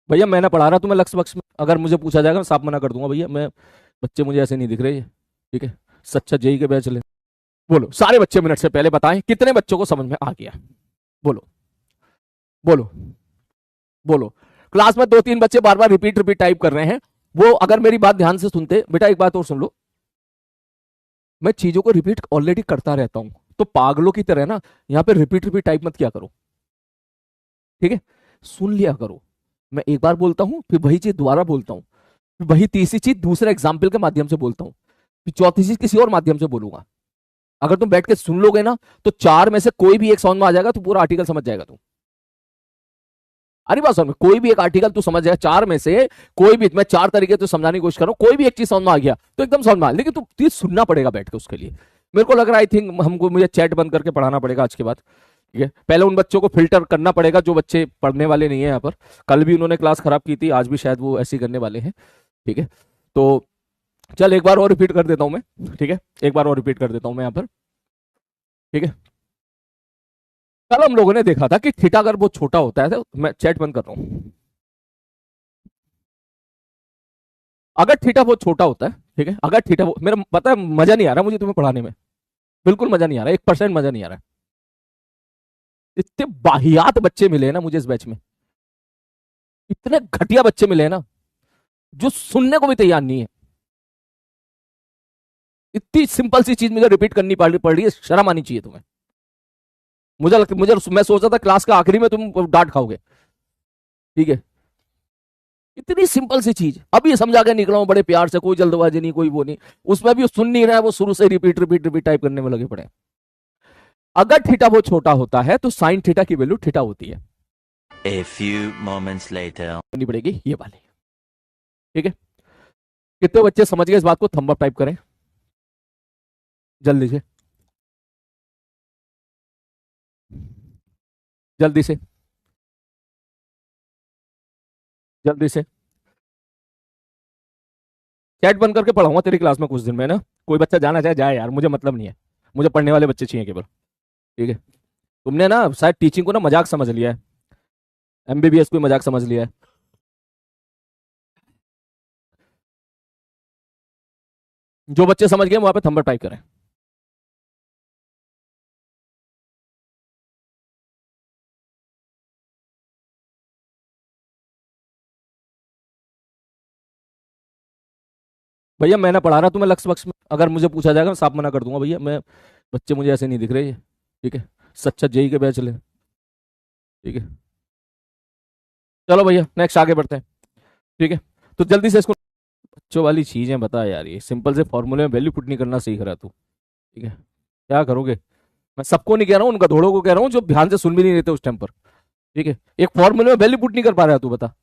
भैया मैं ना पढ़ा रहा तुम्हें लक्ष्य बक्स में, अगर मुझे पूछा जाएगा मैं साफ मना कर दूंगा भैया। मैं बच्चे मुझे ऐसे नहीं दिख रहे, ठीक है। सच्चा जेई के बैच चले। बोलो सारे बच्चे मिनट से पहले बताएं कितने बच्चों को समझ में आ गया। बोलो बोलो बोलो। क्लास में दो तीन बच्चे बार बार रिपीट रिपीट टाइप कर रहे हैं। वो अगर मेरी बात ध्यान से सुनते, बेटा एक बात और सुन लो, मैं चीजों को रिपीट ऑलरेडी करता रहता हूं, तो पागलों की तरह ना यहाँ पे रिपीट रिपीट टाइप मत किया करो, ठीक है। सुन लिया करो। मैं एक बार बोलता हूं फिर वही चीज दोबारा बोलता हूं, फिर वही तीसरी चीज दूसरे एग्जाम्पल के माध्यम से बोलता हूं, फिर चौथी चीज किसी और माध्यम से बोलूंगा। अगर तुम बैठ के सुन लोगे ना तो चार में से कोई भी एक समझ में आ जाएगा, तो पूरा आर्टिकल समझ जाएगा तुम। अरे बात समझ में, कोई भी एक आर्टिकल तू समझ जाएगा चार में से कोई भी। मैं चार तरीके तो समझाने की कोशिश कर रहा हूं, कोई भी एक चीज समझ में आ गया तो एकदम समझ में आ, लेकिन तू चीज सुनना पड़ेगा बैठ के उसके लिए। मेरे को लग रहा है आई थिंक हमको मुझे चैट बंद करके पढ़ाना पड़ेगा आज के बाद, ठीक है। पहले उन बच्चों को फिल्टर करना पड़ेगा जो बच्चे पढ़ने वाले नहीं है यहाँ पर। कल भी उन्होंने क्लास खराब की थी, आज भी शायद वो ऐसी करने वाले हैं, ठीक है। तो चल एक बार और रिपीट कर देता हूं मैं, ठीक है। एक बार और रिपीट कर देता हूं मैं यहाँ पर, ठीक है। कल हम लोगों ने देखा था कि थीटा अगर बहुत छोटा होता है, तो मैं चैट बंद कर रहा हूं। अगर थीटा बहुत छोटा होता है, ठीक है, अगर थीटा मेरा पता है मजा नहीं आ रहा मुझे तुम्हें पढ़ाने में, बिल्कुल मजा नहीं आ रहा, 1% मजा नहीं आ रहा है। इतने बाहियात बच्चे मिले हैं ना मुझे इस बैच में, इतने घटिया बच्चे मिले हैं ना जो सुनने को भी तैयार नहीं है। इतनी सिंपल सी चीज मुझे रिपीट करनी पड़ रही है, शर्म आनी चाहिए तुम्हें। मुझे मैं सोचा था क्लास के आखिरी में तुम डांट खाओगे, ठीक है। इतनी सिंपल सी चीज अभी समझा के निकला हूं बड़े प्यार से, कोई जल्दबाजी नहीं कोई वो नहीं। उसमें भी सुन नहीं रहा है, वो शुरू से रिपीट रिपीट रिपीट टाइप करने में लगे पड़े। अगर थीटा बहुत छोटा होता है तो साइन थीटा की वैल्यू थीटा होती है। A few moments later. करनी पड़ेगी ये वाली, ठीक है। कितने बच्चे समझ गए इस बात को, थंब अप टाइप करें जल्दी से, जल्दी से, जल्दी से। चैट बंद करके पढ़ाऊंगा तेरी क्लास में कुछ दिन में ना। कोई बच्चा जाना चाहे जाए यार, मुझे मतलब नहीं है। मुझे पढ़ने वाले बच्चे चाहिए केवल, ठीक है। तुमने ना शायद टीचिंग को ना मजाक समझ लिया है, एमबीबीएस को मजाक समझ लिया है। जो बच्चे समझ गए वहां पे थंब अप टाइप करें। भैया मैं ना पढ़ा रहा तुम्हें लक्ष्य बक्स में, अगर मुझे पूछा जाएगा मैं साफ मना कर दूंगा भैया। मैं बच्चे मुझे ऐसे नहीं दिख रहे, ठीक है। सच्चा जेई के बैच चले, ठीक है। चलो भैया नेक्स्ट आगे बढ़ते हैं, ठीक है। तो जल्दी से इसको, बच्चों वाली चीजें बता यार, ये सिंपल से फॉर्मूले में वैल्यू पुट नहीं करना सीख रहा तू, ठीक है। क्या करोगे, मैं सबको नहीं कह रहा हूँ, उन गधोड़ों को कह रहा हूँ जो ध्यान से सुन भी नहीं रहते उस टाइम पर, ठीक है। एक फॉर्मूले में वैल्यू पुट नहीं कर पा रहा है तू, बता।